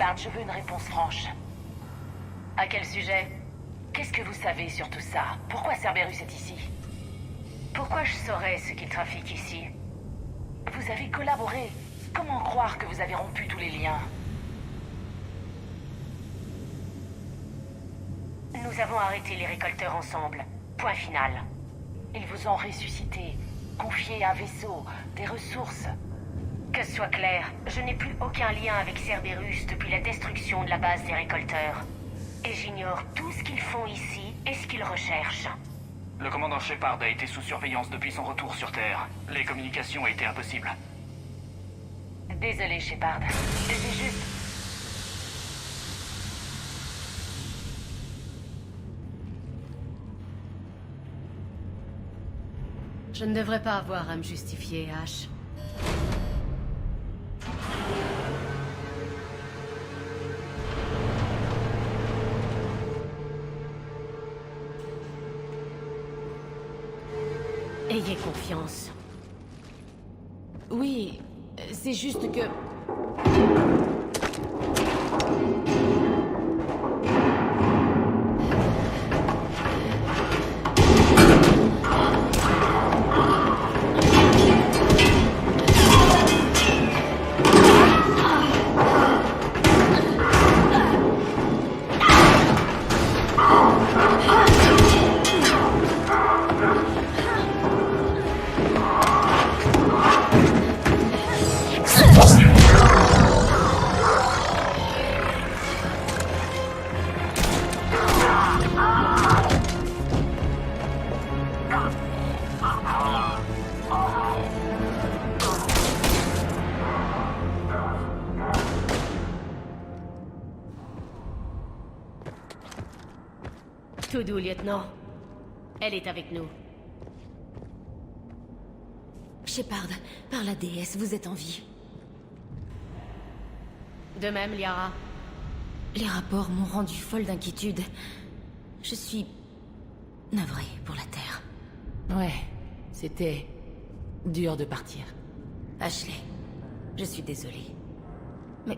Shepard, je veux une réponse franche. À quel sujet? Qu'est-ce que vous savez sur tout ça? Pourquoi Cerberus est ici? Pourquoi je saurais ce qu'il trafique ici? Vous avez collaboré. Comment croire que vous avez rompu tous les liens? Nous avons arrêté les récolteurs ensemble. Point final. Ils vous ont ressuscité, confié un vaisseau, des ressources. Que ce soit clair, je n'ai plus aucun lien avec Cerberus depuis la destruction de la base des récolteurs. Et j'ignore tout ce qu'ils font ici et ce qu'ils recherchent. Le commandant Shepard a été sous surveillance depuis son retour sur Terre. Les communications étaient impossibles. Désolé, Shepard. C'est juste... Je ne devrais pas avoir à me justifier, Ash. Ayez confiance. Oui, c'est juste que... Tout doux, lieutenant. Elle est avec nous. Shepard, par la déesse, vous êtes en vie. De même, Liara. Les rapports m'ont rendu folle d'inquiétude. Je suis... navrée pour la Terre. Ouais, c'était... dur de partir. Ashley, je suis désolée. Mais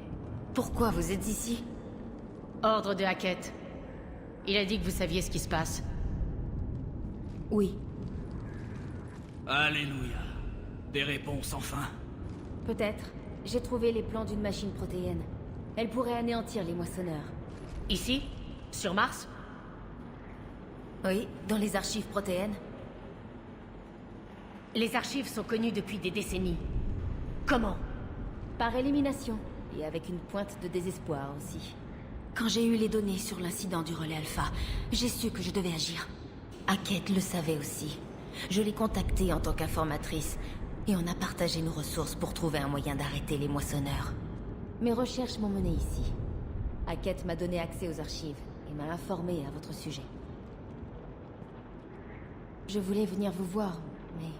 pourquoi vous êtes ici? Ordre de Hackett. Il a dit que vous saviez ce qui se passe. Oui, Alléluia. Des réponses enfin. peut-être. J'ai trouvé les plans d'une machine protéenne. Elle pourrait anéantir les moissonneurs. Ici? Sur Mars? Oui, dans les archives protéennes. Les archives sont connues depuis des décennies. Comment? Par élimination, et avec une pointe de désespoir aussi. Quand j'ai eu les données sur l'incident du relais Alpha, j'ai su que je devais agir. Hackett le savait aussi. Je l'ai contacté en tant qu'informatrice, et on a partagé nos ressources pour trouver un moyen d'arrêter les moissonneurs. Mes recherches m'ont mené ici. Hackett m'a donné accès aux archives, et m'a informé à votre sujet. Je voulais venir vous voir, mais...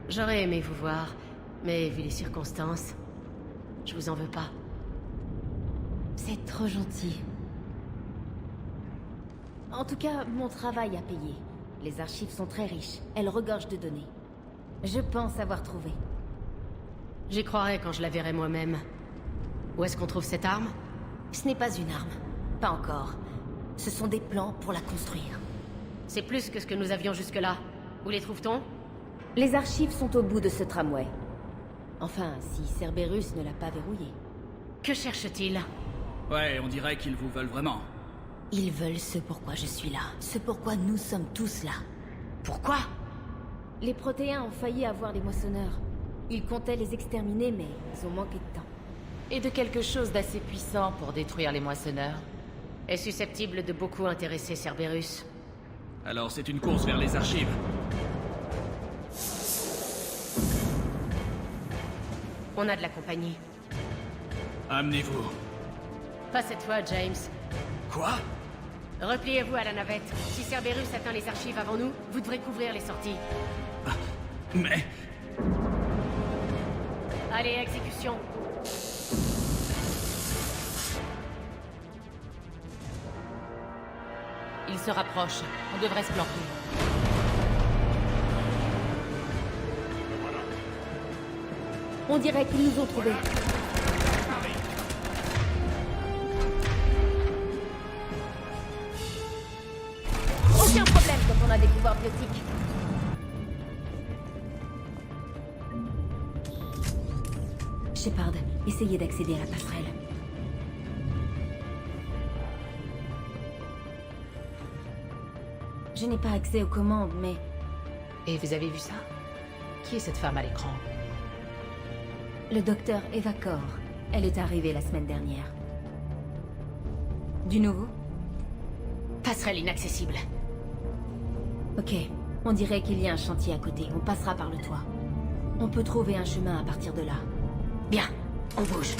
J'aurais aimé vous voir, mais vu les circonstances, je vous en veux pas. C'est trop gentil. En tout cas, mon travail a payé. Les archives sont très riches. Elles regorgent de données. Je pense avoir trouvé. J'y croirais quand je la verrai moi-même. Où est-ce qu'on trouve cette arme? Ce n'est pas une arme. Pas encore. Ce sont des plans pour la construire. C'est plus que ce que nous avions jusque-là. Où les trouve-t-on? Les archives sont au bout de ce tramway. Enfin, si Cerberus ne l'a pas verrouillé. Que cherche-t-il? Ouais, on dirait qu'ils vous veulent vraiment. Ils veulent ce pourquoi je suis là. Ce pourquoi nous sommes tous là. Pourquoi? Les Protéens ont failli avoir les moissonneurs. Ils comptaient les exterminer, mais ils ont manqué de temps. Et de quelque chose d'assez puissant pour détruire les moissonneurs. Est susceptible de beaucoup intéresser Cerberus. Alors c'est une course vers les archives. On a de la compagnie. Amenez-vous. Pas cette fois, James. Quoi? Repliez-vous à la navette. Si Cerberus atteint les archives avant nous, vous devrez couvrir les sorties. Mais... Allez, exécution. Ils se rapprochent. On devrait se planter. On dirait qu'ils nous ont trouvés. pouvoir biotique. Shepard, essayez d'accéder à la passerelle. Je n'ai pas accès aux commandes, mais... Et vous avez vu ça? Qui est cette femme à l'écran? Le docteur Eva Kor. Elle est arrivée la semaine dernière. Du nouveau? Passerelle inaccessible. Ok. On dirait qu'il y a un chantier à côté. On passera par le toit. On peut trouver un chemin à partir de là. Bien, on bouge.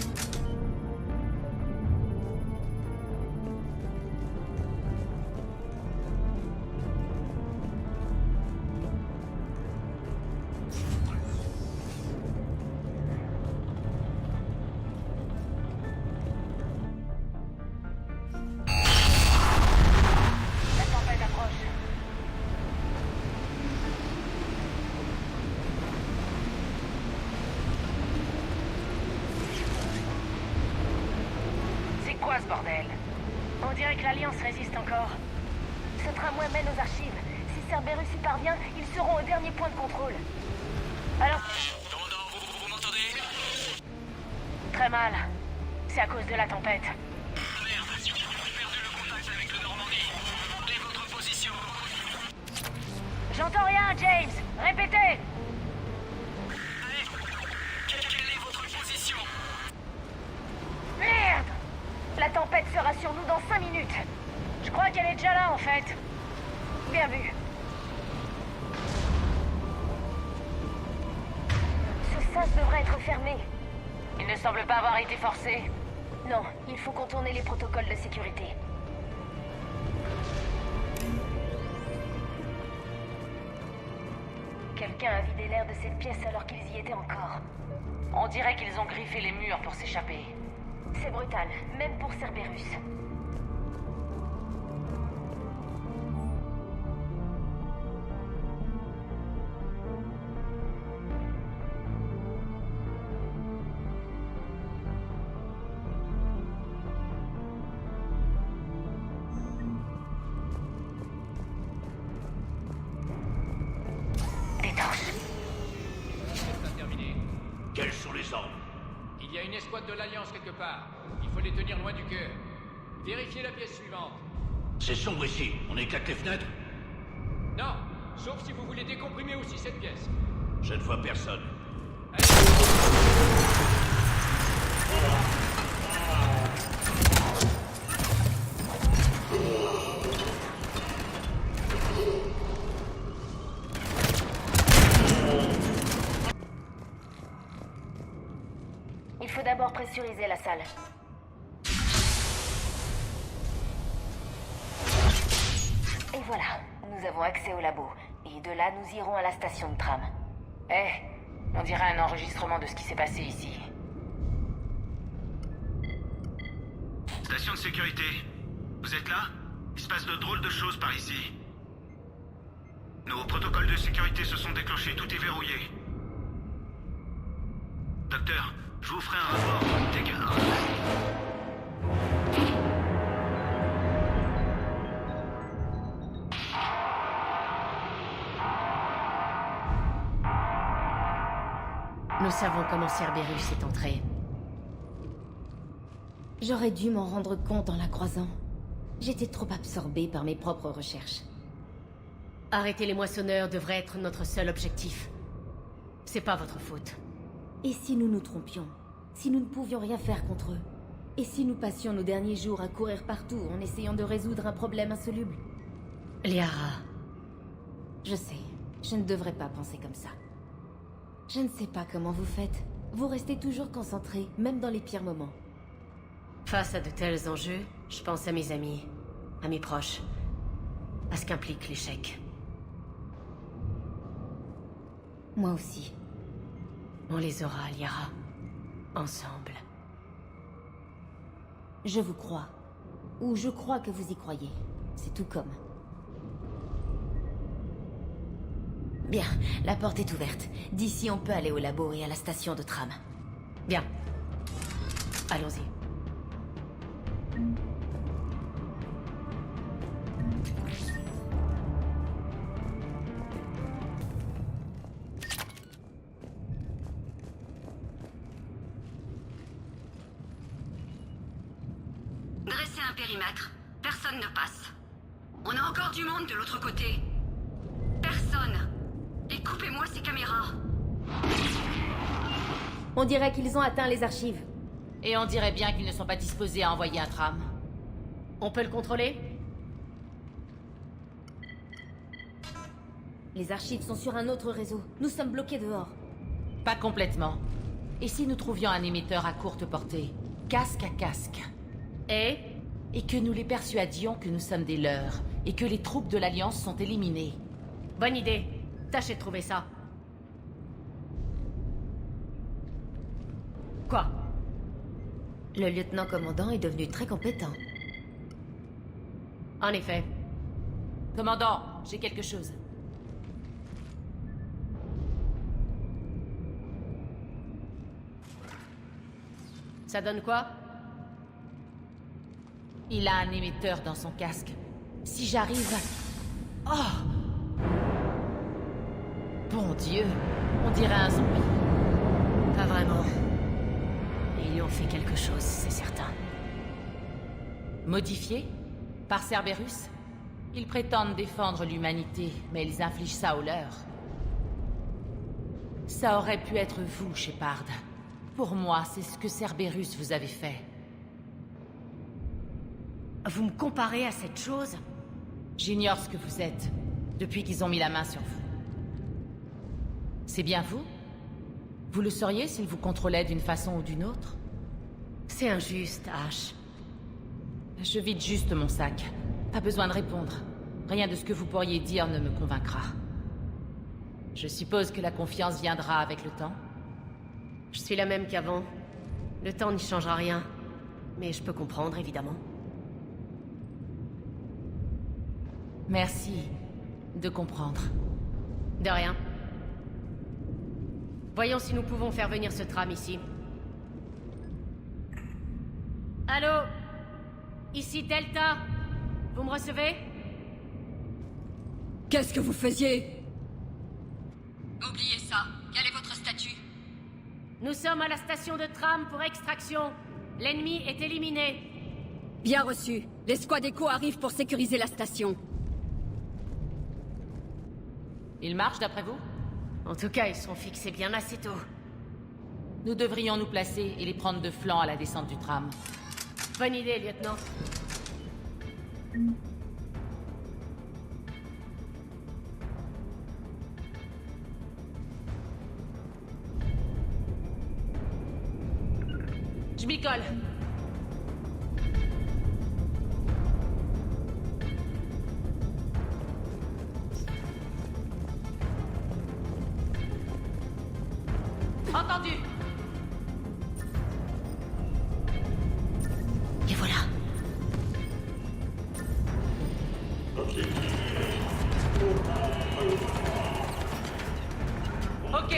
La tempête approche. C'est quoi ce bordel? On dirait que l'Alliance résiste encore. Ce tramway mène aux archives. Si Cerberus y parvient, ils seront au dernier point de contrôle. Alors... Commandant, vous m'entendez? Très mal. C'est à cause de la tempête. Merde, j'ai perdu le contact avec le Normandie. Quelle est votre position? J'entends rien, James. Répétez. Quelle est votre position? Merde! La tempête sera sur nous dans 5 minutes. Je crois qu'elle est déjà là, en fait. Bien vu. Ce sas devrait être fermé. Il ne semble pas avoir été forcé. Non, il faut contourner les protocoles de sécurité. Quelqu'un a vidé l'air de cette pièce alors qu'ils y étaient encore. On dirait qu'ils ont griffé les murs pour s'échapper. C'est brutal, même pour Cerberus. Des torches. Terminé. Quels sont les ordres? Il y a une escouade de l'Alliance quelque part. Il faut les tenir loin du cœur. Vérifiez la pièce suivante. C'est sombre ici. On éclate les fenêtres? Non, sauf si vous voulez décomprimer aussi cette pièce. Je ne vois personne. Il faut d'abord pressuriser la salle. Et voilà, nous avons accès au labo. Et de là, nous irons à la station de tram. On dirait un enregistrement de ce qui s'est passé ici. Station de sécurité. Vous êtes là? Il se passe de drôles de choses par ici. Nos protocoles de sécurité se sont déclenchés, tout est verrouillé. Docteur, je vous ferai un rapport. Nous savons comment Cerberus est entré. J'aurais dû m'en rendre compte en la croisant. J'étais trop absorbée par mes propres recherches. Arrêter les moissonneurs devrait être notre seul objectif. C'est pas votre faute. Et si nous nous trompions? Si nous ne pouvions rien faire contre eux? Et si nous passions nos derniers jours à courir partout en essayant de résoudre un problème insoluble? Liara, Je sais, je ne devrais pas penser comme ça. Je ne sais pas comment vous faites. Vous restez toujours concentrés, même dans les pires moments. face à de tels enjeux, je pense à mes amis, à mes proches, à ce qu'implique l'échec. Moi aussi. On les aura, Liara. Ensemble. Je vous crois. Ou je crois que vous y croyez. C'est tout comme. Bien, la porte est ouverte. D'ici, on peut aller au labo et à la station de tram. Bien. Allons-y. un périmètre. Personne ne passe. On a encore du monde de l'autre côté. Personne. Et coupez-moi ces caméras. On dirait qu'ils ont atteint les archives. Et on dirait bien qu'ils ne sont pas disposés à envoyer un tram. On peut le contrôler? Les archives sont sur un autre réseau. Nous sommes bloqués dehors. Pas complètement. Et si nous trouvions un émetteur à courte portée, casque à casque, Et que nous les persuadions que nous sommes des leurs, et que les troupes de l'Alliance sont éliminées? bonne idée. Tâchez de trouver ça. Quoi? Le lieutenant-commandant est devenu très compétent. En effet. Commandant, j'ai quelque chose. Ça donne quoi? Il a un émetteur dans son casque. Si j'arrive... Oh! Bon Dieu, on dirait un zombie. Pas vraiment. Ils lui ont fait quelque chose, c'est certain. Modifié? Par Cerberus? Ils prétendent défendre l'humanité, mais ils infligent ça aux leurs. Ça aurait pu être vous, Shepard. Pour moi, c'est ce que Cerberus vous avait fait. Vous me comparez à cette chose? J'ignore ce que vous êtes, depuis qu'ils ont mis la main sur vous. C'est bien vous? Vous le sauriez s'ils vous contrôlaient d'une façon ou d'une autre? C'est injuste, Ash. Je vide juste mon sac. Pas besoin de répondre. Rien de ce que vous pourriez dire ne me convaincra. Je suppose que la confiance viendra avec le temps? Je suis la même qu'avant. Le temps n'y changera rien. Mais je peux comprendre, évidemment. Merci de comprendre. De rien. Voyons si nous pouvons faire venir ce tram ici. Allô? Ici Delta. Vous me recevez? Qu'est-ce que vous faisiez? Oubliez ça. Quel est votre statut? Nous sommes à la station de tram pour extraction. L'ennemi est éliminé. Bien reçu. L'escouade Echo arrive pour sécuriser la station. Il marche d'après vous? En tout cas, ils sont fixés bien assez tôt. Nous devrions nous placer et les prendre de flanc à la descente du tram. Bonne idée, lieutenant. Je m'y colle. Entendu. Et voilà. Ok.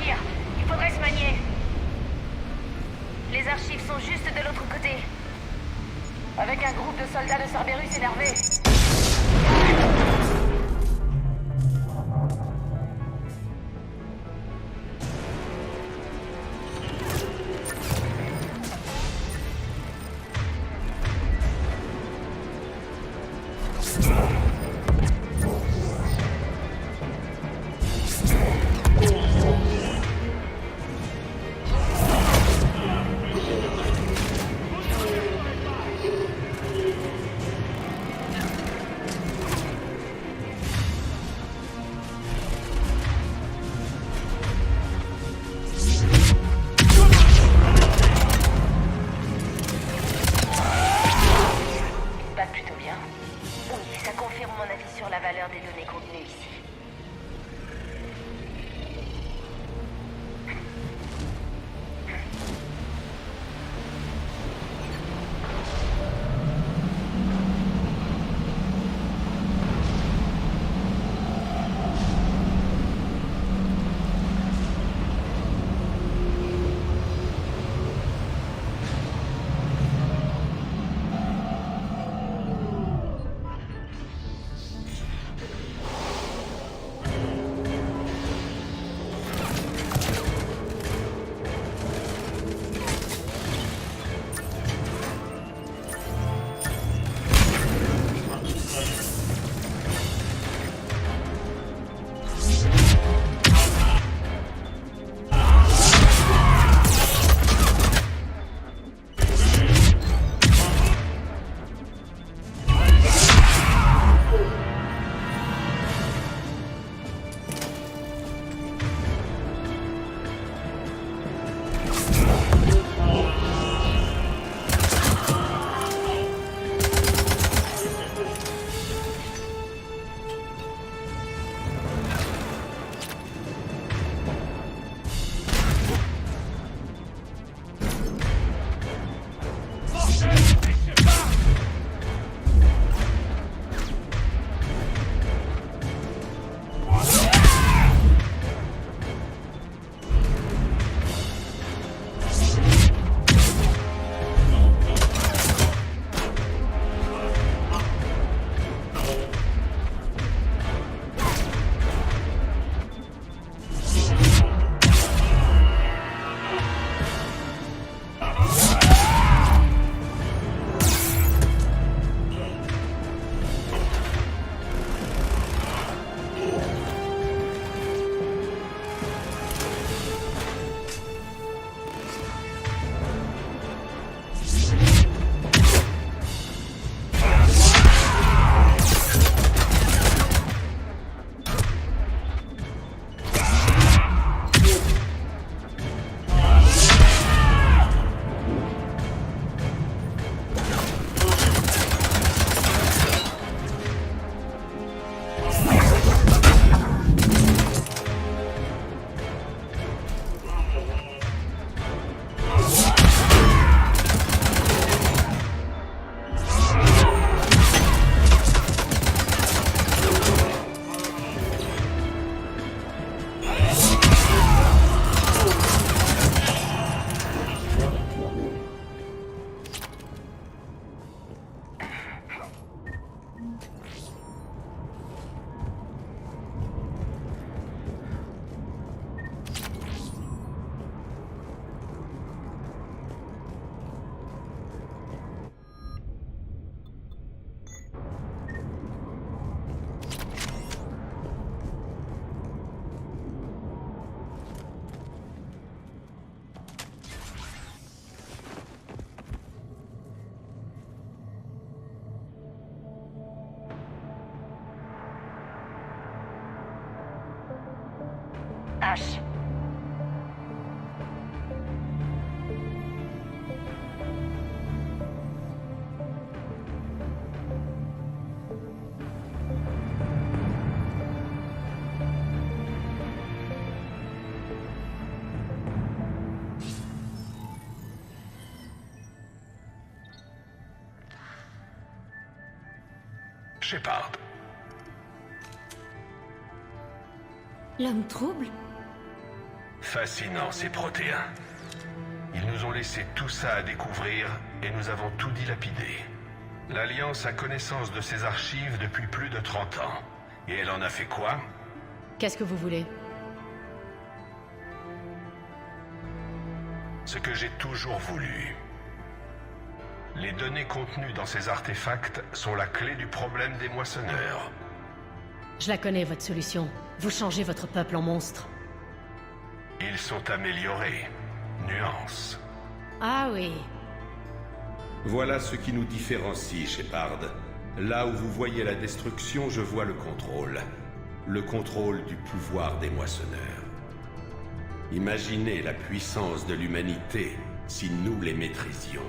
pire. Il faudrait se manier. Les archives sont juste de l'autre côté. Avec un groupe de soldats de Cerberus énervés. H. Shepard. L'homme trouble? Fascinant, ces Protéens. Ils nous ont laissé tout ça à découvrir et nous avons tout dilapidé. L'Alliance a connaissance de ces archives depuis plus de 30 ans. Et elle en a fait quoi? Qu'est-ce que vous voulez? Ce que j'ai toujours voulu. Les données contenues dans ces artefacts sont la clé du problème des moissonneurs. Je la connais, votre solution. Vous changez votre peuple en monstre. Ils sont améliorés. Nuance. Ah oui. Voilà ce qui nous différencie, Shepard. Là où vous voyez la destruction, je vois le contrôle. Le contrôle du pouvoir des moissonneurs. Imaginez la puissance de l'humanité si nous les maîtrisions.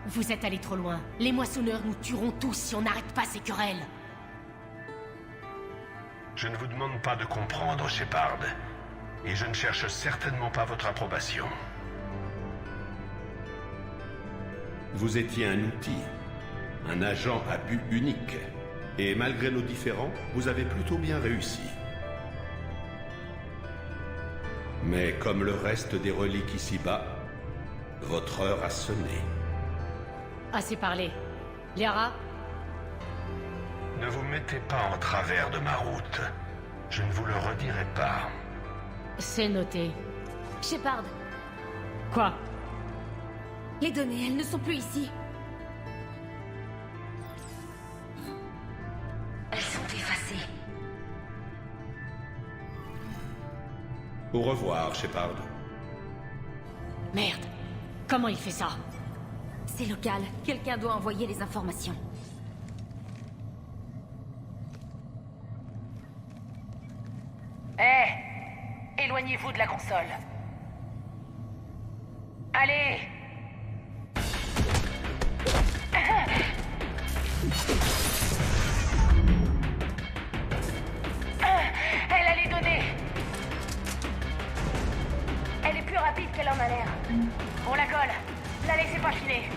Vous êtes allés trop loin. Les moissonneurs nous tueront tous si on n'arrête pas ces querelles. Je ne vous demande pas de comprendre, Shepard. Et je ne cherche certainement pas votre approbation. Vous étiez un outil. Un agent à but unique. Et malgré nos différends, vous avez plutôt bien réussi. Mais comme le reste des reliques ici-bas, votre heure a sonné. Assez parlé. Liara? Ne vous mettez pas en travers de ma route. Je ne vous le redirai pas. C'est noté. Shepard, Quoi? les données, elles ne sont plus ici. Elles sont effacées. Au revoir, Shepard. Merde. Comment il fait ça? C'est local. Quelqu'un doit envoyer les informations. Éloignez-vous de la console. Allez! Elle a les données. Elle est plus rapide qu'elle en a l'air. On la colle. La laissez pas filer.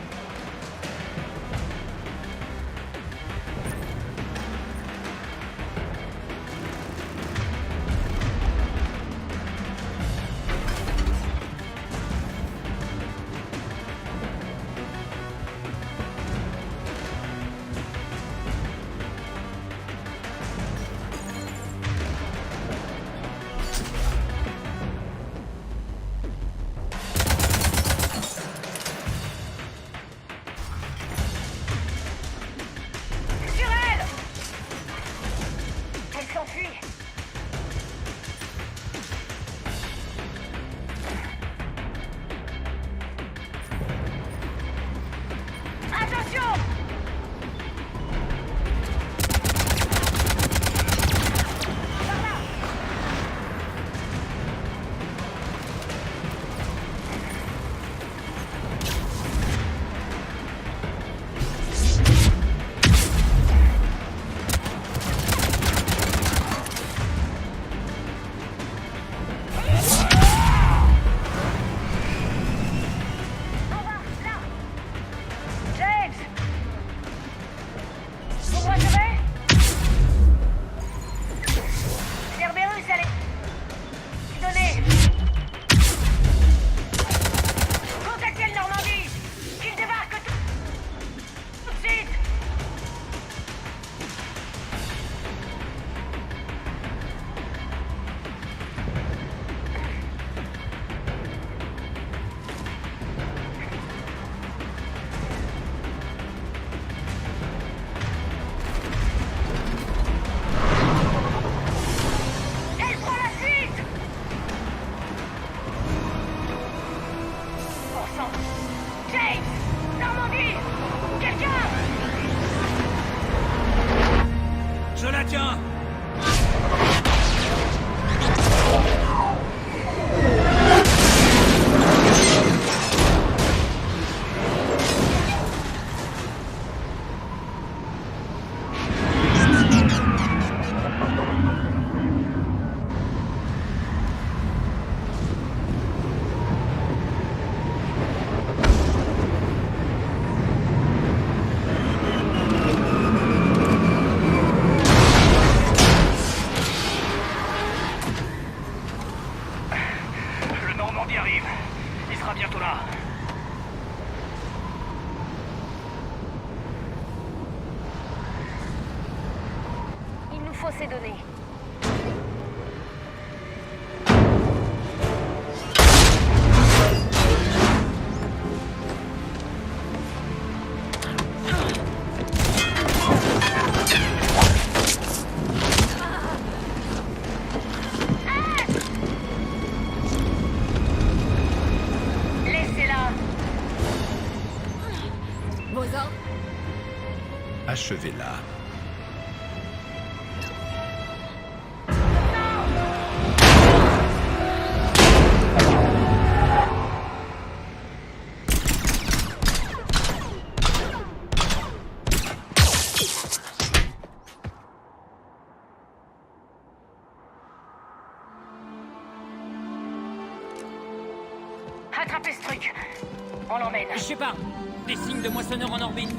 faut ces données. Laissez-la. Vos ordres? Achevez-la. Attrapez ce truc. On l'emmène. Je sais pas. Des signes de moissonneurs en orbite.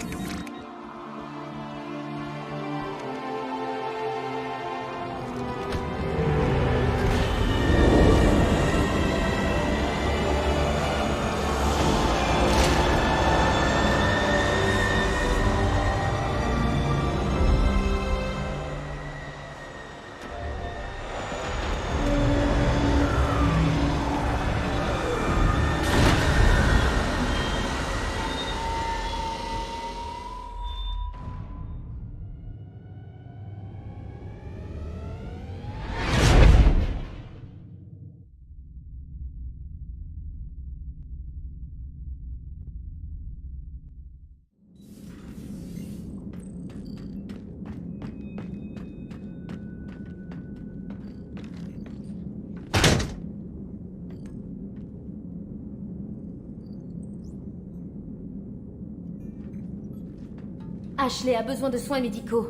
Ashley a besoin de soins médicaux.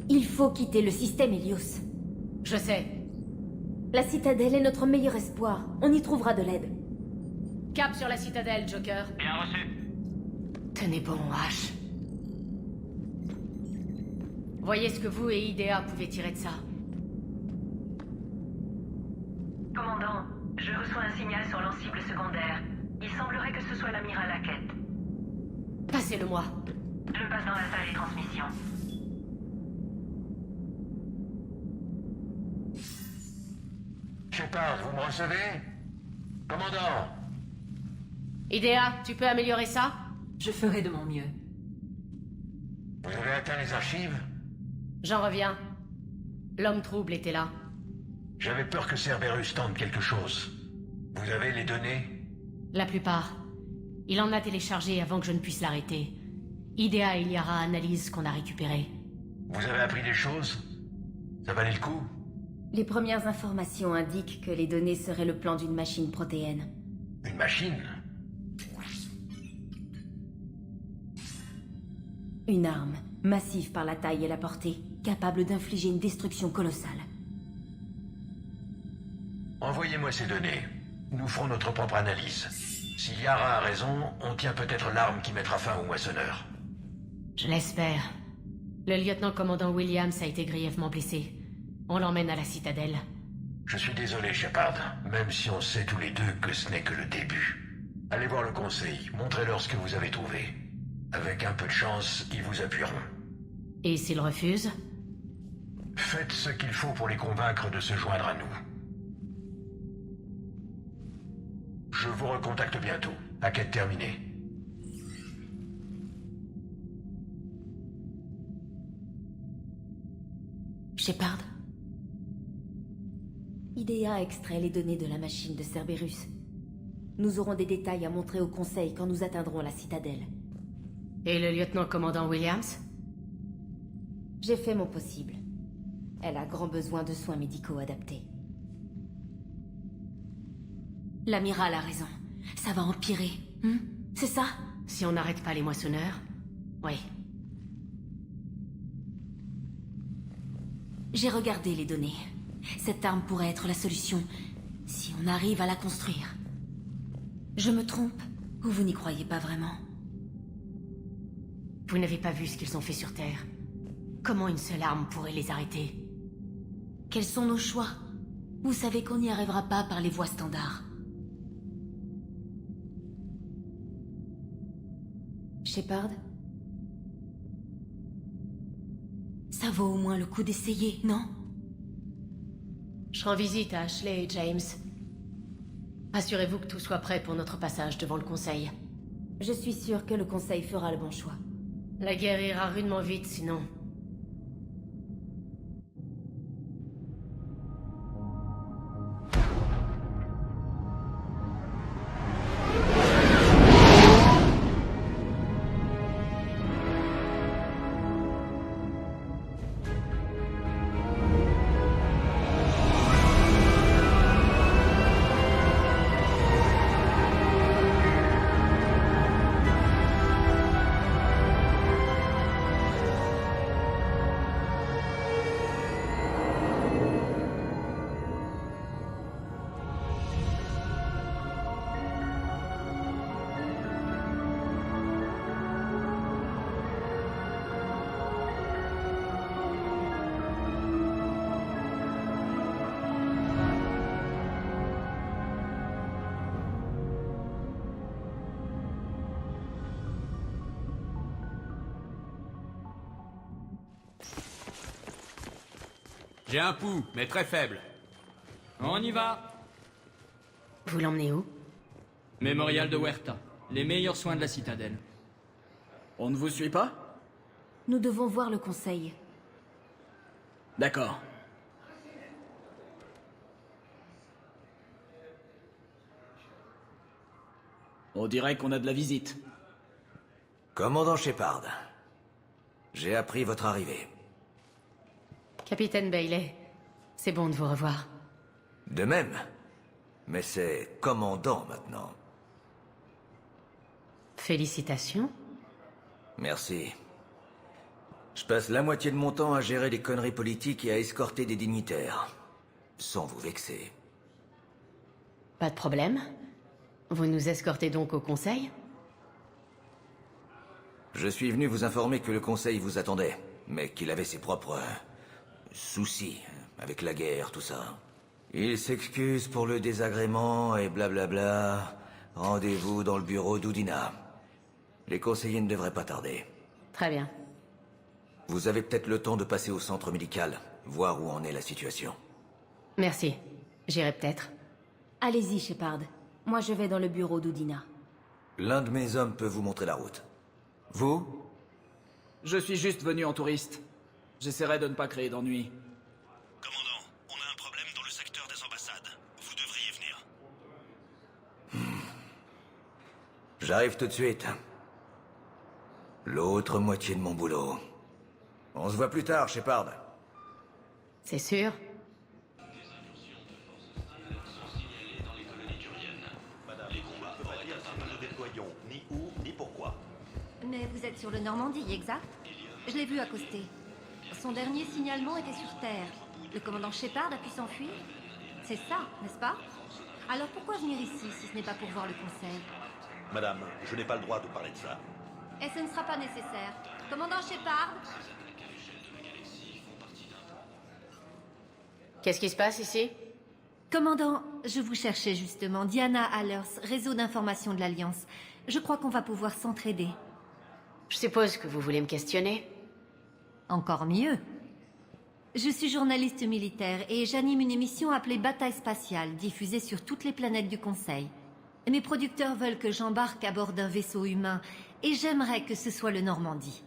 Il faut quitter le système Helios. Je sais. La citadelle est notre meilleur espoir. On y trouvera de l'aide. Cap sur la citadelle, Joker. Bien reçu. Tenez bon, H. Voyez ce que vous et IDEA pouvez tirer de ça. Commandant, je reçois un signal sur l'encible secondaire. Il semblerait que ce soit l'amiral Hackett. Passez-le-moi. Je passe dans la salle des transmissions. Shepard, vous me recevez? Commandant! IDEA, tu peux améliorer ça? Je ferai de mon mieux. Vous avez atteint les archives? J'en reviens. L'homme trouble était là. J'avais peur que Cerberus tente quelque chose. Vous avez les données? La plupart. Il en a téléchargé avant que je ne puisse l'arrêter. IDEA et Liara analysent ce qu'on a récupéré. Vous avez appris des choses? Ça valait le coup? Les premières informations indiquent que les données seraient le plan d'une machine protéenne. Une machine? Une arme, massive par la taille et la portée, capable d'infliger une destruction colossale. Envoyez-moi ces données. Nous ferons notre propre analyse. Si Liara a raison, on tient peut-être l'arme qui mettra fin aux moissonneurs. Je l'espère. Le lieutenant-commandant Williams a été grièvement blessé. On l'emmène à la citadelle. Je suis désolé, Shepard, même si on sait tous les deux que ce n'est que le début. Allez voir le conseil, montrez-leur ce que vous avez trouvé. Avec un peu de chance, ils vous appuieront. Et s'ils refusent? Faites ce qu'il faut pour les convaincre de se joindre à nous. Je vous recontacte bientôt. Enquête terminée. Shepard. IDEA a extrait les données de la machine de Cerberus. Nous aurons des détails à montrer au Conseil quand nous atteindrons la citadelle. Et le lieutenant-commandant Williams? J'ai fait mon possible. Elle a grand besoin de soins médicaux adaptés. L'amiral a raison. Ça va empirer. C'est ça? Si on n'arrête pas les moissonneurs? Oui. J'ai regardé les données. Cette arme pourrait être la solution, si on arrive à la construire. Je me trompe, ou vous n'y croyez pas vraiment? Vous n'avez pas vu ce qu'ils ont fait sur Terre. Comment une seule arme pourrait les arrêter? Quels sont nos choix? Vous savez qu'on n'y arrivera pas par les voies standards. Shepard? Ça vaut au moins le coup d'essayer, non? Je rends visite à Ashley et James. Assurez-vous que tout soit prêt pour notre passage devant le Conseil. Je suis sûre que le Conseil fera le bon choix. La guerre ira rudement vite, sinon. J'ai un pouls, mais très faible. On y va. Vous l'emmenez où? Mémorial de Huerta. Les meilleurs soins de la citadelle. On ne vous suit pas? Nous devons voir le Conseil. D'accord. On dirait qu'on a de la visite. Commandant Shepard, j'ai appris votre arrivée. Capitaine Bailey, c'est bon de vous revoir. De même. Mais c'est commandant maintenant. Félicitations. Merci. Je passe la moitié de mon temps à gérer des conneries politiques et à escorter des dignitaires. Sans vous vexer. Pas de problème. Vous nous escortez donc au Conseil? Je suis venu vous informer que le Conseil vous attendait, mais qu'il avait ses propres soucis avec la guerre, tout ça. Il s'excuse pour le désagrément et blablabla. Rendez-vous dans le bureau d'Udina. Les conseillers ne devraient pas tarder. Très bien. Vous avez peut-être le temps de passer au centre médical, voir où en est la situation. Merci. J'irai peut-être. Allez-y, Shepard. Moi, je vais dans le bureau d'Udina. L'un de mes hommes peut vous montrer la route. Vous? Je suis juste venu en touriste. J'essaierai de ne pas créer d'ennuis. Commandant, on a un problème dans le secteur des ambassades. Vous devriez venir. J'arrive tout de suite. L'autre moitié de mon boulot. On se voit plus tard, Shepard. C'est sûr. Mais vous êtes sur le Normandie, exact? Je l'ai vu accoster. Son dernier signalement était sur Terre. Le commandant Shepard a pu s'enfuir? C'est ça, n'est-ce pas? Alors pourquoi venir ici, si ce n'est pas pour voir le Conseil? Madame, je n'ai pas le droit de parler de ça. Et ce ne sera pas nécessaire. Commandant Shepard? Qu'est-ce qui se passe ici? Commandant, je vous cherchais justement. Diana Allers, réseau d'information de l'Alliance. Je crois qu'on va pouvoir s'entraider. Je suppose que vous voulez me questionner? Encore mieux. Je suis journaliste militaire et j'anime une émission appelée Bataille spatiale, diffusée sur toutes les planètes du Conseil. Mes producteurs veulent que j'embarque à bord d'un vaisseau humain et j'aimerais que ce soit le Normandie.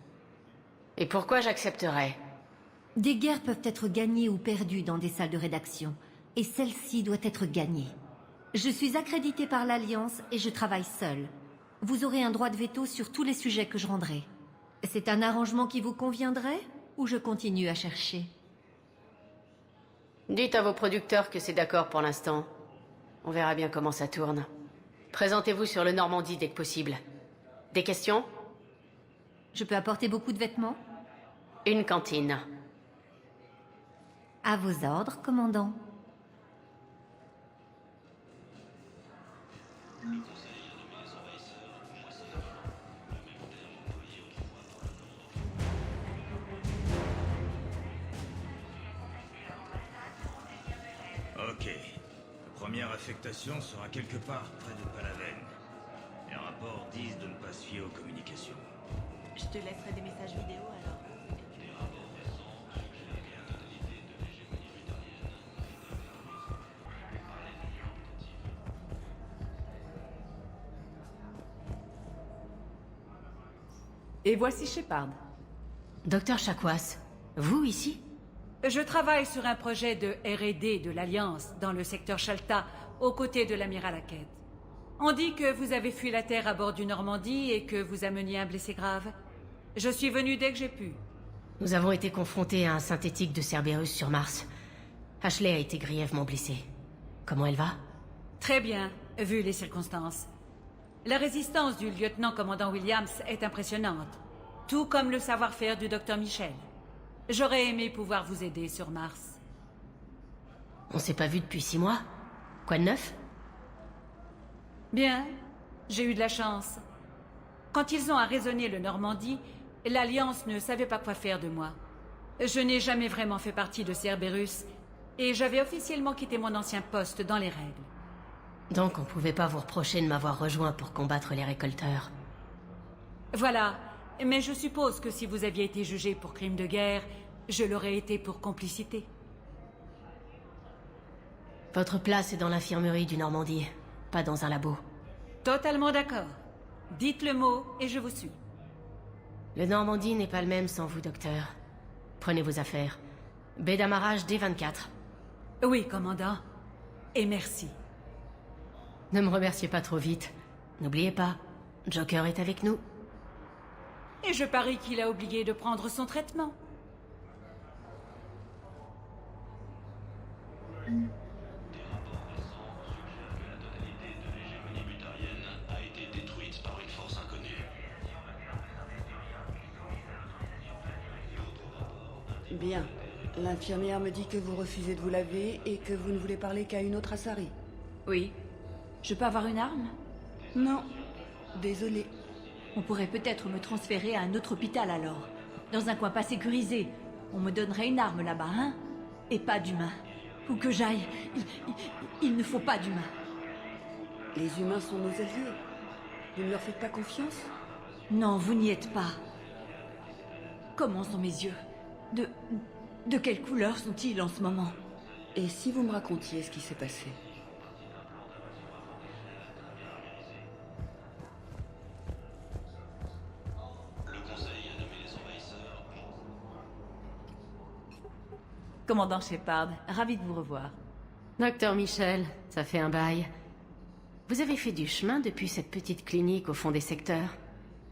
Et pourquoi j'accepterais? Des guerres peuvent être gagnées ou perdues dans des salles de rédaction, et celle-ci doit être gagnée. Je suis accréditée par l'Alliance et je travaille seule. Vous aurez un droit de veto sur tous les sujets que je rendrai. C'est un arrangement qui vous conviendrait, ou je continue à chercher? Dites à vos producteurs que c'est d'accord pour l'instant. On verra bien comment ça tourne. Présentez-vous sur le Normandie dès que possible. Des questions? Je peux apporter beaucoup de vêtements? Une cantine. À vos ordres, commandant. Ok. La première affectation sera quelque part près de Palaven. Les rapports disent de ne pas se fier aux communications. Je te laisserai des messages vidéo alors. Et voici Shepard. Docteur Chakwas, vous ici? Je travaille sur un projet de R&D de l'Alliance dans le secteur Shalta, aux côtés de l'amiral Hackett. On dit que vous avez fui la Terre à bord du Normandie et que vous ameniez un blessé grave. Je suis venu dès que j'ai pu. Nous avons été confrontés à un synthétique de Cerberus sur Mars. Ashley a été grièvement blessée. Comment elle va? Très bien, vu les circonstances. La résistance du lieutenant-commandant Williams est impressionnante, tout comme le savoir-faire du docteur Michel. J'aurais aimé pouvoir vous aider sur Mars. On s'est pas vu depuis 6 mois. Quoi de neuf? Bien, j'ai eu de la chance. Quand ils ont arraisonné le Normandie, l'Alliance ne savait pas quoi faire de moi. Je n'ai jamais vraiment fait partie de Cerberus, et j'avais officiellement quitté mon ancien poste dans les règles. Donc on pouvait pas vous reprocher de m'avoir rejoint pour combattre les récolteurs. Voilà, mais je suppose que si vous aviez été jugé pour crime de guerre, je l'aurais été pour complicité. Votre place est dans l'infirmerie du Normandie, pas dans un labo. Totalement d'accord. Dites le mot et je vous suis. Le Normandie n'est pas le même sans vous, docteur. Prenez vos affaires. Baie d'amarrage D24. Oui, commandant. Et merci. Ne me remerciez pas trop vite. N'oubliez pas, Joker est avec nous. Et je parie qu'il a oublié de prendre son traitement. Bien. L'infirmière me dit que vous refusez de vous laver et que vous ne voulez parler qu'à une autre Asari. Oui. Je peux avoir une arme? Non. Désolé. On pourrait peut-être me transférer à un autre hôpital alors. Dans un coin pas sécurisé. On me donnerait une arme là-bas, hein? Et pas d'humains. Où que j'aille, il ne faut pas d'humains. Les humains sont nos alliés. Vous ne leur faites pas confiance? Non, vous n'y êtes pas. Comment sont mes yeux? De quelle couleur sont-ils en ce moment? Et si vous me racontiez ce qui s'est passé? Le conseil a nommé les envahisseurs. Commandant Shepard, ravi de vous revoir. Docteur Michel, ça fait un bail. Vous avez fait du chemin depuis cette petite clinique au fond des secteurs?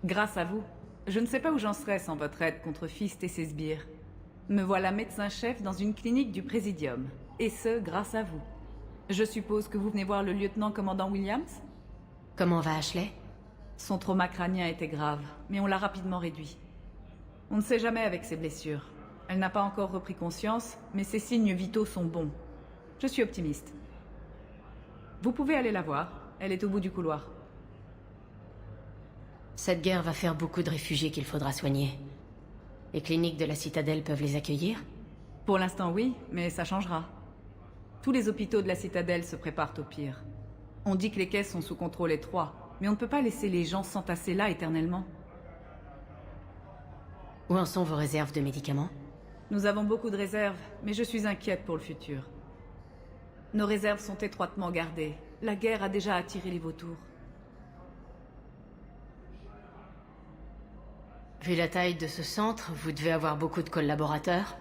Grâce à vous. Je ne sais pas où j'en serais sans votre aide contre Fist et ses sbires. Me voilà médecin-chef dans une clinique du Présidium. Et ce, grâce à vous. Je suppose que vous venez voir le lieutenant-commandant Williams? Comment va Ashley? Son trauma crânien était grave, mais on l'a rapidement réduit. On ne sait jamais avec ses blessures. Elle n'a pas encore repris conscience, mais ses signes vitaux sont bons. Je suis optimiste. Vous pouvez aller la voir. Elle est au bout du couloir. Cette guerre va faire beaucoup de réfugiés qu'il faudra soigner. Les cliniques de la Citadelle peuvent les accueillir? Pour l'instant, oui, mais ça changera. Tous les hôpitaux de la Citadelle se préparent au pire. On dit que les caisses sont sous contrôle étroit, mais on ne peut pas laisser les gens s'entasser là éternellement. Où en sont vos réserves de médicaments? Nous avons beaucoup de réserves, mais je suis inquiète pour le futur. Nos réserves sont étroitement gardées. La guerre a déjà attiré les vautours. Vu la taille de ce centre, vous devez avoir beaucoup de collaborateurs?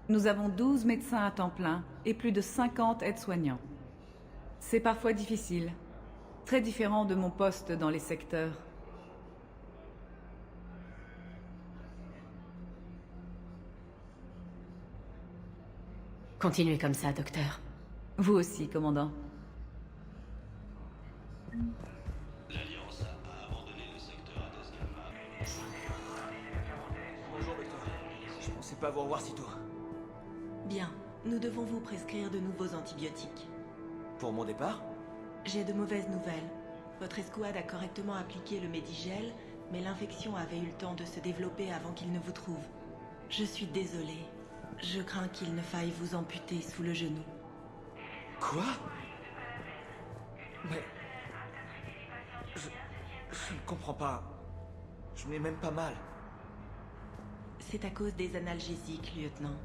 Nous avons 12 médecins à temps plein et plus de 50 aides-soignants. C'est parfois difficile. Très différent de mon poste dans les secteurs. Continuez comme ça, docteur. Vous aussi, commandant. L'Alliance a abandonné le secteur à Desgalma. Bonjour, docteur. Je pensais pas vous revoir si tôt. Bien, nous devons vous prescrire de nouveaux antibiotiques. Pour mon départ? J'ai de mauvaises nouvelles. Votre escouade a correctement appliqué le Medigel, mais l'infection avait eu le temps de se développer avant qu'il ne vous trouve. Je suis désolée. Je crains qu'il ne faille vous amputer sous le genou. Quoi? Mais... Je ne comprends pas. Je n'ai même pas mal. C'est à cause des analgésiques, lieutenant.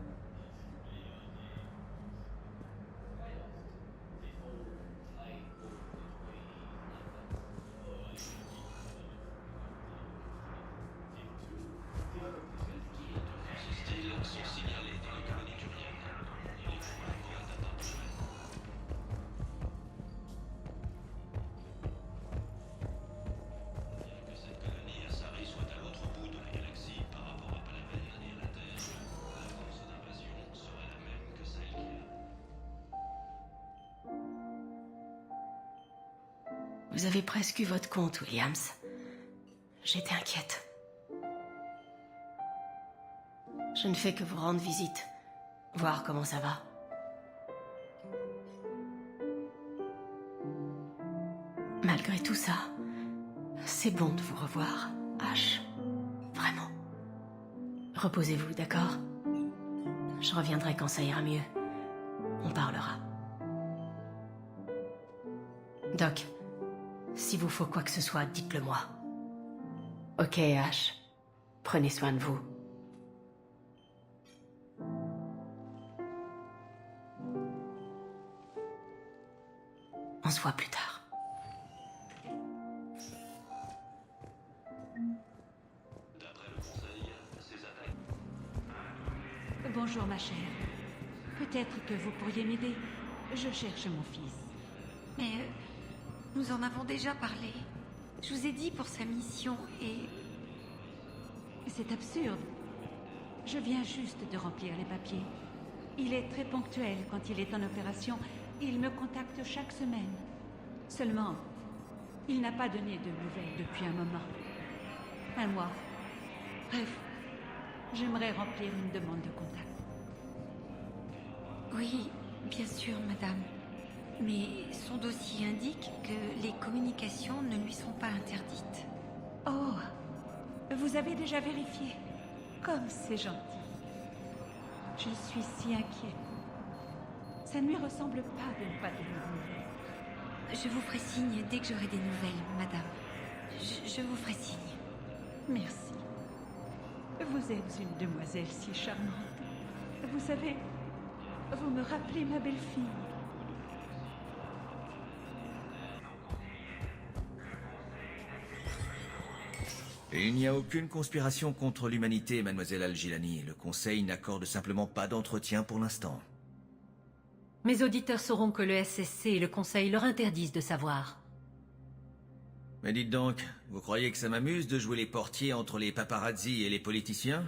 Vous avez presque eu votre compte, Williams. J'étais inquiète. Je ne fais que vous rendre visite, voir comment ça va. Malgré tout ça, c'est bon de vous revoir, Ash. Vraiment. Reposez-vous, d'accord? Je reviendrai quand ça ira mieux. On parlera. Doc, si vous faut quoi que ce soit, dites-le moi. Ok, Ash. Prenez soin de vous. On se voit plus tard. Bonjour ma chère. Peut-être que vous pourriez m'aider. Je cherche mon fils. Mais nous en avons déjà parlé. Je vous ai dit pour sa mission et... C'est absurde. Je viens juste de remplir les papiers. Il est très ponctuel quand il est en opération. Il me contacte chaque semaine. Seulement, il n'a pas donné de nouvelles depuis un moment. Un mois. Bref, j'aimerais remplir une demande de contact. Oui, bien sûr, madame. Mais son dossier indique que les communications ne lui sont pas interdites. Oh, vous avez déjà vérifié? Comme c'est gentil. Je suis si inquiète. Ça ne lui ressemble pas de ne pas donner de nouvelles. Je vous ferai signe dès que j'aurai des nouvelles, madame. Je vous ferai signe. Merci. Vous êtes une demoiselle si charmante. Vous savez, vous me rappelez ma belle-fille. Et il n'y a aucune conspiration contre l'humanité, mademoiselle Al-Gilani. Le Conseil n'accorde simplement pas d'entretien pour l'instant. Mes auditeurs sauront que le SSC et le Conseil leur interdisent de savoir. Mais dites donc, vous croyez que ça m'amuse de jouer les portiers entre les paparazzis et les politiciens?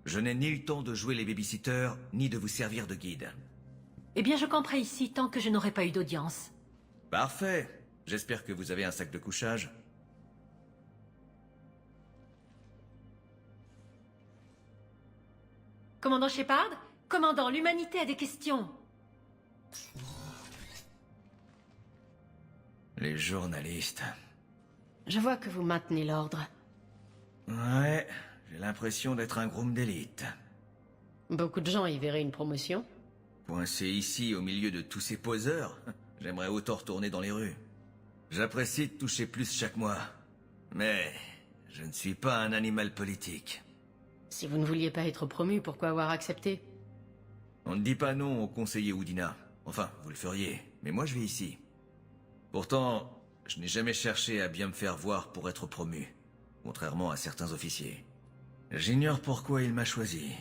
Je n'ai ni le temps de jouer les babysitters, ni de vous servir de guide. Eh bien, je camperai ici tant que je n'aurai pas eu d'audience. Parfait. J'espère que vous avez un sac de couchage. Commandant Shepard? Commandant, l'humanité a des questions. Les journalistes. Je vois que vous maintenez l'ordre. Ouais, j'ai l'impression d'être un groom d'élite. Beaucoup de gens y verraient une promotion. Coincé ici au milieu de tous ces poseurs, j'aimerais autant retourner dans les rues. J'apprécie de toucher plus chaque mois. Mais je ne suis pas un animal politique. Si vous ne vouliez pas être promu, pourquoi avoir accepté? On ne dit pas non au conseiller Udina. Enfin, vous le feriez, mais moi je vis ici. Pourtant, je n'ai jamais cherché à bien me faire voir pour être promu, contrairement à certains officiers. J'ignore pourquoi il m'a choisi.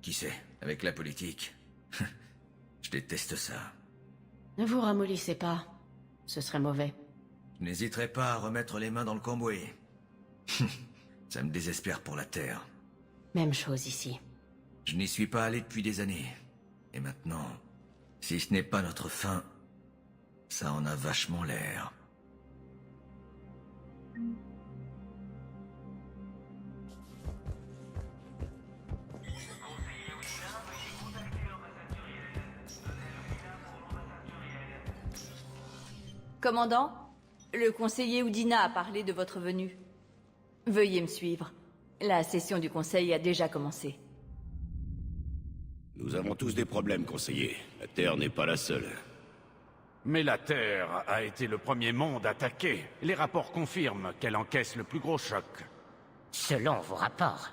Qui sait, avec la politique. Je déteste ça. Ne vous ramollissez pas. Ce serait mauvais. Je n'hésiterai pas à remettre les mains dans le cambouis. Ça me désespère pour la Terre. Même chose ici. Je n'y suis pas allé depuis des années. Et maintenant, si ce n'est pas notre fin, ça en a vachement l'air. Commandant, le conseiller Udina a parlé de votre venue. Veuillez me suivre. La session du conseil a déjà commencé. Nous avons tous des problèmes, conseiller. La Terre n'est pas la seule. Mais la Terre a été le premier monde attaqué. Les rapports confirment qu'elle encaisse le plus gros choc. Selon vos rapports.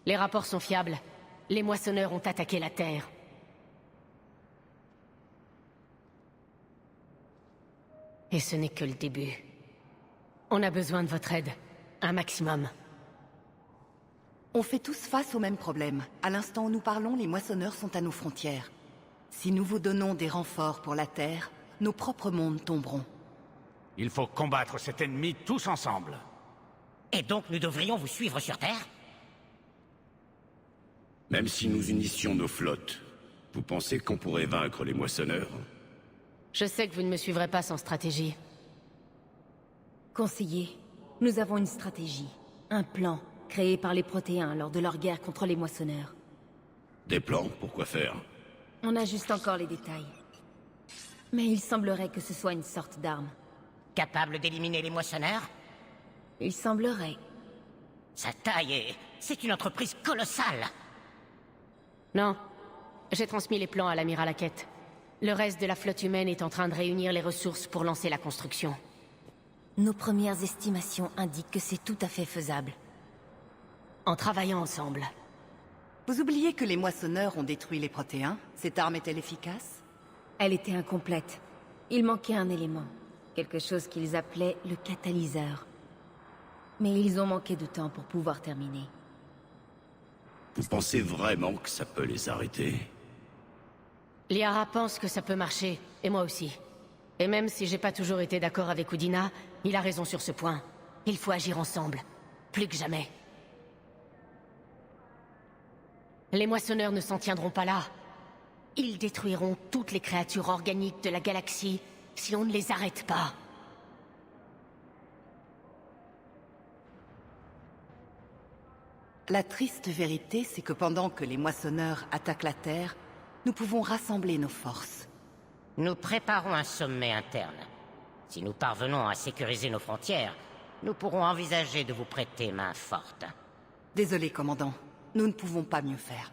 Les rapports sont fiables. Les moissonneurs ont attaqué la Terre. Et ce n'est que le début. On a besoin de votre aide. Un maximum. On fait tous face au même problème. À l'instant où nous parlons, les moissonneurs sont à nos frontières. Si nous vous donnons des renforts pour la Terre, nos propres mondes tomberont. Il faut combattre cet ennemi tous ensemble. Et donc nous devrions vous suivre sur Terre? Même si nous unissions nos flottes, Vous pensez qu'on pourrait vaincre les moissonneurs? Je sais que vous ne me suivrez pas sans stratégie. Conseiller, nous avons une stratégie. Un plan, créé par les Protéens lors de leur guerre contre les moissonneurs. Des plans? Pour quoi faire? On ajuste encore les détails. Mais il semblerait que ce soit une sorte d'arme. Capable d'éliminer les moissonneurs? Il semblerait. Sa taille est... c'est une entreprise colossale. Non. J'ai transmis les plans à l'amiral Hackett. Le reste de la flotte humaine est en train de réunir les ressources pour lancer la construction. Nos premières estimations indiquent que c'est tout à fait faisable. En travaillant ensemble. Vous oubliez que les moissonneurs ont détruit les Protéens? Cette arme est-elle efficace? Elle était incomplète. Il manquait un élément. Quelque chose qu'ils appelaient le catalyseur. Mais ils ont manqué de temps pour pouvoir terminer. Vous pensez vraiment que ça peut les arrêter? Liara pense que ça peut marcher, et moi aussi. Et même si j'ai pas toujours été d'accord avec Udina, il a raison sur ce point. Il faut agir ensemble. Plus que jamais. Les moissonneurs ne s'en tiendront pas là. Ils détruiront toutes les créatures organiques de la galaxie si on ne les arrête pas. La triste vérité, c'est que pendant que les moissonneurs attaquent la Terre, nous pouvons rassembler nos forces. Nous préparons un sommet interne. Si nous parvenons à sécuriser nos frontières, nous pourrons envisager de vous prêter main forte. Désolé, commandant. Nous ne pouvons pas mieux faire.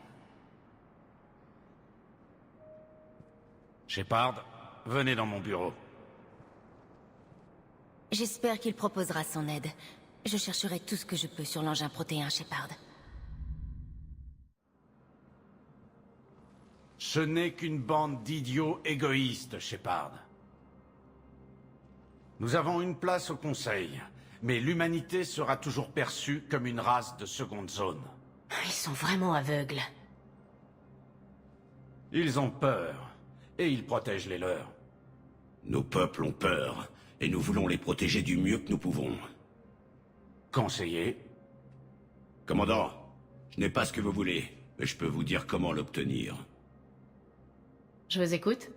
Shepard, venez dans mon bureau. J'espère qu'il proposera son aide. Je chercherai tout ce que je peux sur l'engin protéin, Shepard. Ce n'est qu'une bande d'idiots égoïstes, Shepard. Nous avons une place au Conseil, mais l'humanité sera toujours perçue comme une race de seconde zone. Ils sont vraiment aveugles. Ils ont peur, et ils protègent les leurs. Nos peuples ont peur, et nous voulons les protéger du mieux que nous pouvons. Conseiller? Commandant, je n'ai pas ce que vous voulez, mais je peux vous dire comment l'obtenir. Je vous écoute.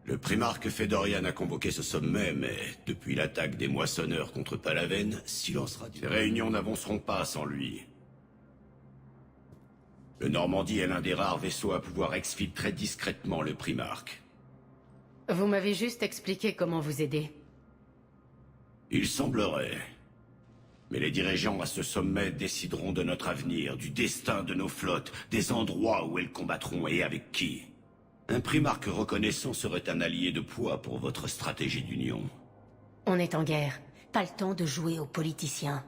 Le primarque Fedorian a convoqué ce sommet, mais depuis l'attaque des moissonneurs contre Palaven, silence radio. Ces réunions n'avanceront pas sans lui. Le Normandie est l'un des rares vaisseaux à pouvoir exfiltrer discrètement le primarque. Vous m'avez juste expliqué comment vous aider. Il semblerait. Mais les dirigeants à ce sommet décideront de notre avenir, du destin de nos flottes, des endroits où elles combattront et avec qui. Un primarque reconnaissant serait un allié de poids pour votre stratégie d'union. On est en guerre. Pas le temps de jouer aux politiciens.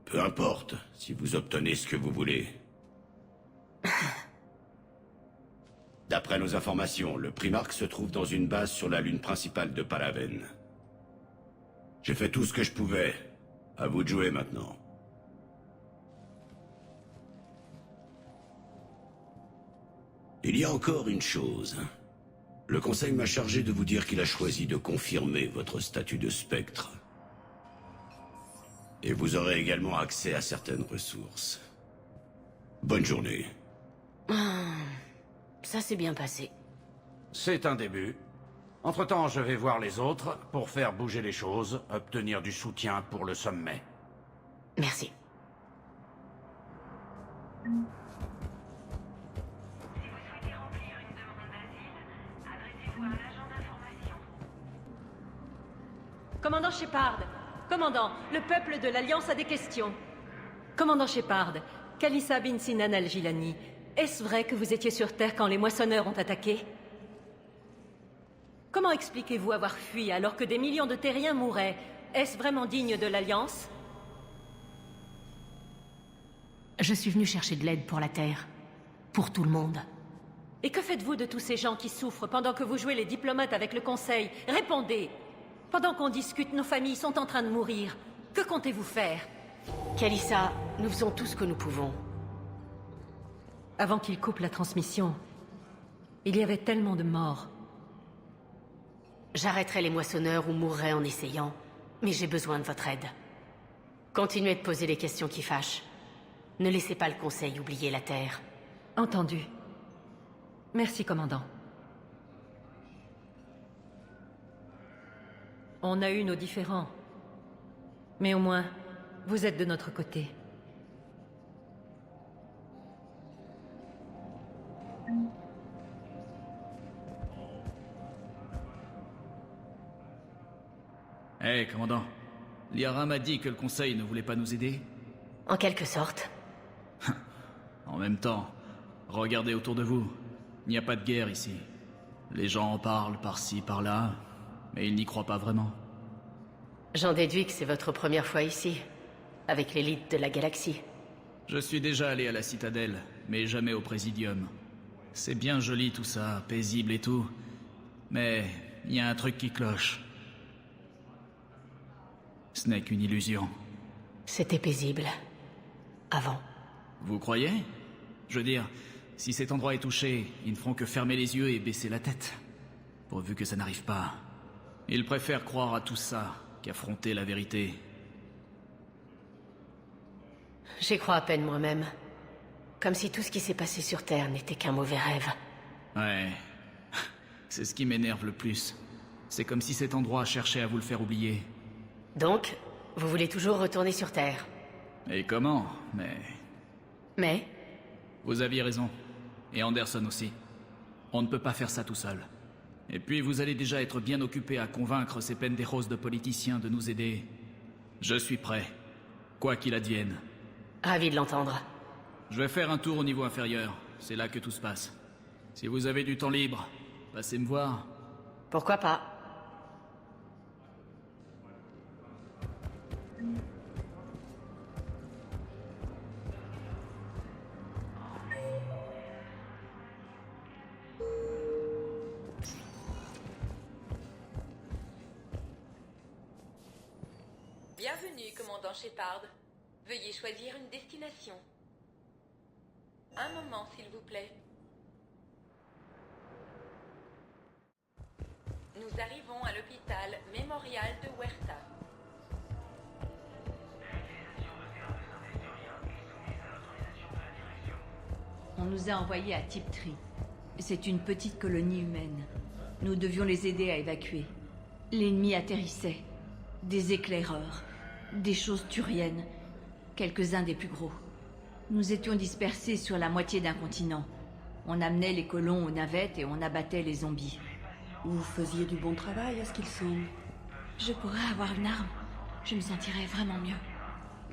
Peu importe, si vous obtenez ce que vous voulez. D'après nos informations, le primarque se trouve dans une base sur la lune principale de Palaven. J'ai fait tout ce que je pouvais. À vous de jouer maintenant. Il y a encore une chose. Le Conseil m'a chargé de vous dire qu'il a choisi de confirmer votre statut de spectre. Et vous aurez également accès à certaines ressources. Bonne journée. Ça s'est bien passé. C'est un début. Entre-temps, je vais voir les autres pour faire bouger les choses, obtenir du soutien pour le sommet. Merci. Commandant Shepard, commandant, le peuple de l'Alliance a des questions. Commandant Shepard, Kalissa bin Sinan al-Gilani, est-ce vrai que vous étiez sur Terre quand les moissonneurs ont attaqué? Comment expliquez-vous avoir fui alors que des millions de terriens mouraient? Est-ce vraiment digne de l'Alliance? Je suis venu chercher de l'aide pour la Terre. Pour tout le monde. Et que faites-vous de tous ces gens qui souffrent pendant que vous jouez les diplomates avec le Conseil? Répondez! Pendant qu'on discute, nos familles sont en train de mourir. Que comptez-vous faire? Kalissa, nous faisons tout ce que nous pouvons. Avant qu'il coupe la transmission, il y avait tellement de morts. J'arrêterai les moissonneurs ou mourrai en essayant, mais j'ai besoin de votre aide. Continuez de poser les questions qui fâchent. Ne laissez pas le Conseil oublier la Terre. Entendu. Merci, commandant. On a eu nos différends. Mais au moins, vous êtes de notre côté. Hé, commandant. Liara m'a dit que le Conseil ne voulait pas nous aider. En quelque sorte. En même temps, regardez autour de vous. Il n'y a pas de guerre ici. Les gens en parlent par-ci, par-là, mais ils n'y croient pas vraiment. J'en déduis que c'est votre première fois ici, avec l'élite de la galaxie. Je suis déjà allé à la citadelle, mais jamais au Présidium. C'est bien joli tout ça, paisible et tout, mais il y a un truc qui cloche. Ce n'est qu'une illusion. C'était paisible. Avant. Vous croyez? Je veux dire, si cet endroit est touché, ils ne feront que fermer les yeux et baisser la tête. Pourvu que ça n'arrive pas. Ils préfèrent croire à tout ça qu'affronter la vérité. J'y crois à peine moi-même. Comme si tout ce qui s'est passé sur Terre n'était qu'un mauvais rêve. Ouais. C'est ce qui m'énerve le plus. C'est comme si cet endroit cherchait à vous le faire oublier. Donc, vous voulez toujours retourner sur Terre? Et comment? Mais Vous aviez raison. Et Anderson aussi. On ne peut pas faire ça tout seul. Et puis vous allez déjà être bien occupé à convaincre ces pendejos de politiciens de nous aider. Je suis prêt. Quoi qu'il advienne. Ravi de l'entendre. Je vais faire un tour au niveau inférieur. C'est là que tout se passe. Si vous avez du temps libre, passez me voir. Pourquoi pas? Bienvenue, commandant Shepard. Veuillez choisir une destination. Un moment, s'il vous plaît. Nous arrivons à l'hôpital mémorial de Huerta. On nous a envoyés à Tiptree. C'est une petite colonie humaine. Nous devions les aider à évacuer. L'ennemi atterrissait. Des éclaireurs. Des choses turiennes. Quelques-uns des plus gros. Nous étions dispersés sur la moitié d'un continent. On amenait les colons aux navettes et on abattait les zombies. Vous faisiez du bon travail, à ce qu'il semble. Je pourrais avoir une arme. Je me sentirais vraiment mieux.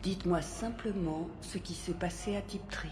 Dites-moi simplement ce qui s'est passé à Tiptree.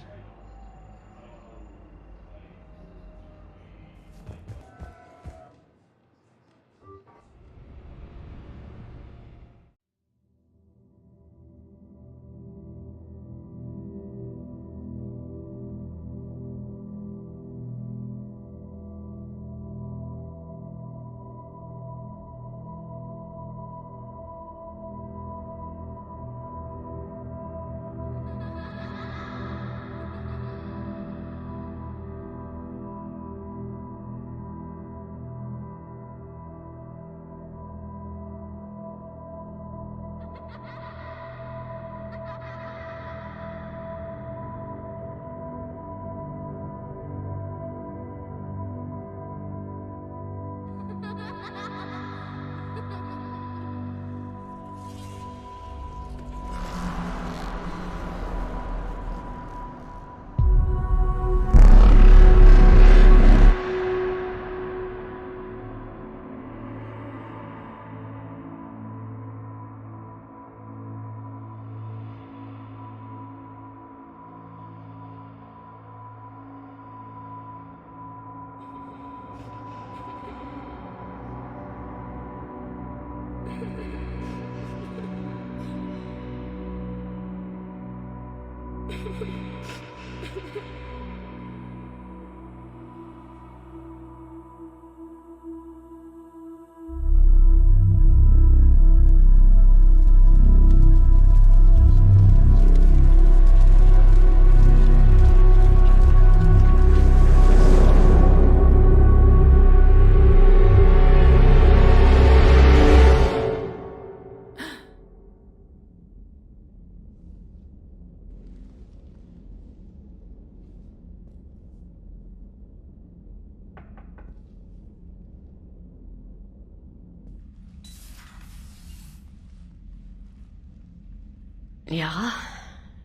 Liara,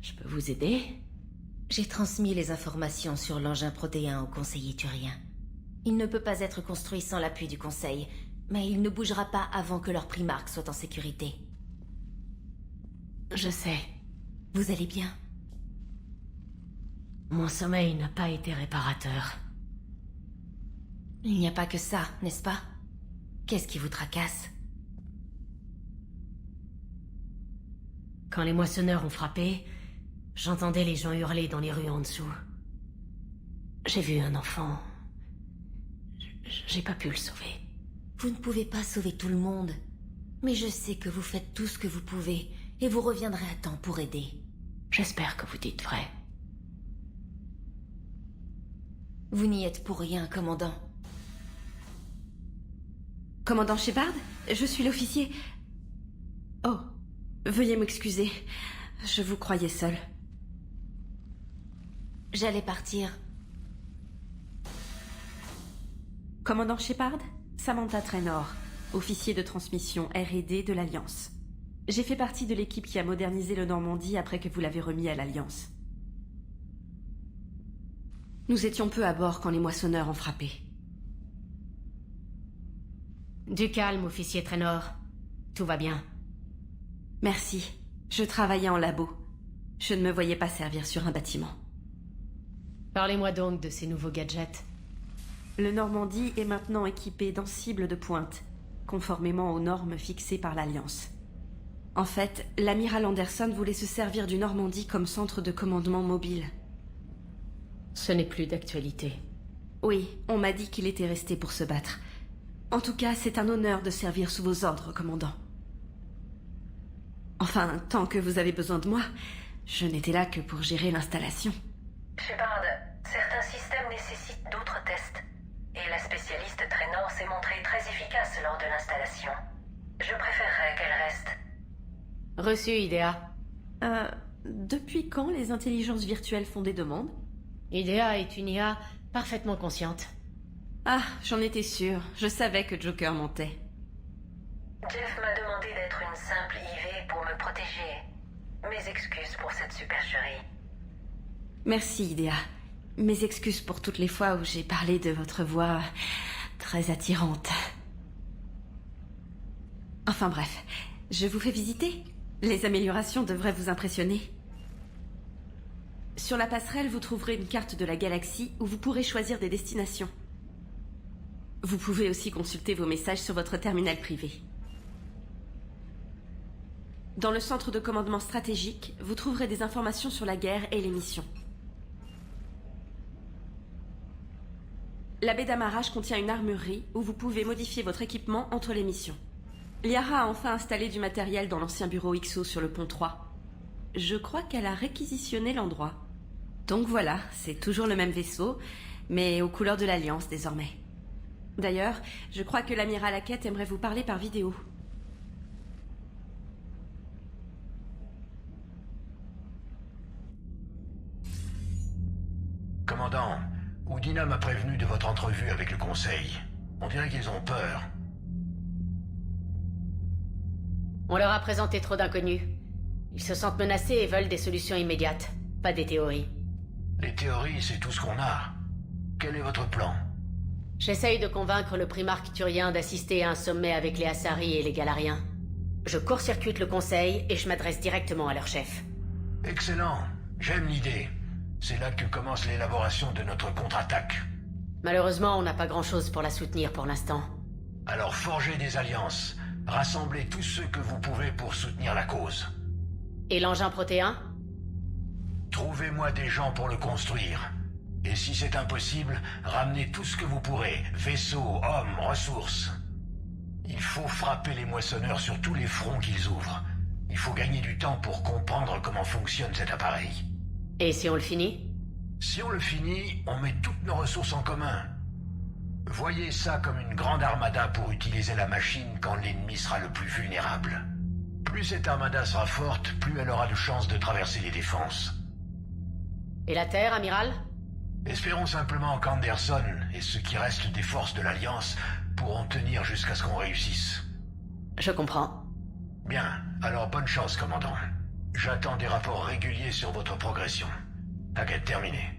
je peux vous aider? J'ai transmis les informations sur l'engin protéin au conseiller turien. Il ne peut pas être construit sans l'appui du conseil, mais il ne bougera pas avant que leur primarque soit en sécurité. Je sais. Vous allez bien? Mon sommeil n'a pas été réparateur. Il n'y a pas que ça, n'est-ce pas? Qu'est-ce qui vous tracasse? Quand les moissonneurs ont frappé, j'entendais les gens hurler dans les rues en dessous. J'ai vu un enfant. J'ai pas pu le sauver. Vous ne pouvez pas sauver tout le monde. Mais je sais que vous faites tout ce que vous pouvez, et vous reviendrez à temps pour aider. J'espère que vous dites vrai. Vous n'y êtes pour rien, commandant. Commandant Shepard, je suis l'officier... Oh, veuillez m'excuser. Je vous croyais seul. J'allais partir. Commandant Shepard, Samantha Traynor, officier de transmission R&D de l'Alliance. J'ai fait partie de l'équipe qui a modernisé le Normandie après que vous l'avez remis à l'Alliance. Nous étions peu à bord quand les moissonneurs ont frappé. Du calme, officier Traynor. Tout va bien. Merci. Je travaillais en labo. Je ne me voyais pas servir sur un bâtiment. Parlez-moi donc de ces nouveaux gadgets. Le Normandie est maintenant équipé d'un cible de pointe, conformément aux normes fixées par l'Alliance. En fait, l'amiral Anderson voulait se servir du Normandie comme centre de commandement mobile. Ce n'est plus d'actualité. Oui, on m'a dit qu'il était resté pour se battre. En tout cas, c'est un honneur de servir sous vos ordres, commandant. Enfin, tant que vous avez besoin de moi, je n'étais là que pour gérer l'installation. Shepard, certains systèmes nécessitent d'autres tests. Et la spécialiste Traynor s'est montrée très efficace lors de l'installation. Je préférerais qu'elle reste. Reçu, Idea. Depuis quand les intelligences virtuelles font des demandes? Idea est une IA parfaitement consciente. Ah, j'en étais sûre. Je savais que Joker mentait. Jeff m'a demandé d'être une simple IV pour me protéger. Mes excuses pour cette supercherie. Merci, Idea. Mes excuses pour toutes les fois où j'ai parlé de votre voix très attirante. Enfin bref, je vous fais visiter. Les améliorations devraient vous impressionner. Sur la passerelle, vous trouverez une carte de la galaxie où vous pourrez choisir des destinations. Vous pouvez aussi consulter vos messages sur votre terminal privé. Dans le centre de commandement stratégique, vous trouverez des informations sur la guerre et les missions. La baie d'amarrage contient une armurerie où vous pouvez modifier votre équipement entre les missions. Liara a enfin installé du matériel dans l'ancien bureau XO sur le pont 3. Je crois qu'elle a réquisitionné l'endroit. Donc voilà, c'est toujours le même vaisseau, mais aux couleurs de l'Alliance désormais. D'ailleurs, je crois que l'amiral Hackett aimerait vous parler par vidéo. Commandant, Udina m'a prévenu de votre entrevue avec le Conseil. On dirait qu'ils ont peur. On leur a présenté trop d'inconnus. Ils se sentent menacés et veulent des solutions immédiates, pas des théories. Les théories, c'est tout ce qu'on a. Quel est votre plan? J'essaye de convaincre le primarque turien d'assister à un sommet avec les Asari et les Galariens. Je court-circuite le Conseil et je m'adresse directement à leur chef. Excellent. J'aime l'idée. C'est là que commence l'élaboration de notre contre-attaque. Malheureusement, on n'a pas grand-chose pour la soutenir pour l'instant. Alors forgez des alliances. Rassemblez tous ceux que vous pouvez pour soutenir la cause. Et l'engin protéin? Trouvez-moi des gens pour le construire. Et si c'est impossible, ramenez tout ce que vous pourrez. Vaisseaux, hommes, ressources. Il faut frapper les moissonneurs sur tous les fronts qu'ils ouvrent. Il faut gagner du temps pour comprendre comment fonctionne cet appareil. Et si on le finit? Si on le finit, on met toutes nos ressources en commun. Voyez ça comme une grande armada pour utiliser la machine quand l'ennemi sera le plus vulnérable. Plus cette armada sera forte, plus elle aura de chances de traverser les défenses. Et la Terre, amiral? Espérons simplement qu'Anderson et ce qui reste des forces de l'Alliance pourront tenir jusqu'à ce qu'on réussisse. Je comprends. Bien, alors bonne chance, commandant. J'attends des rapports réguliers sur votre progression. Enquête terminée.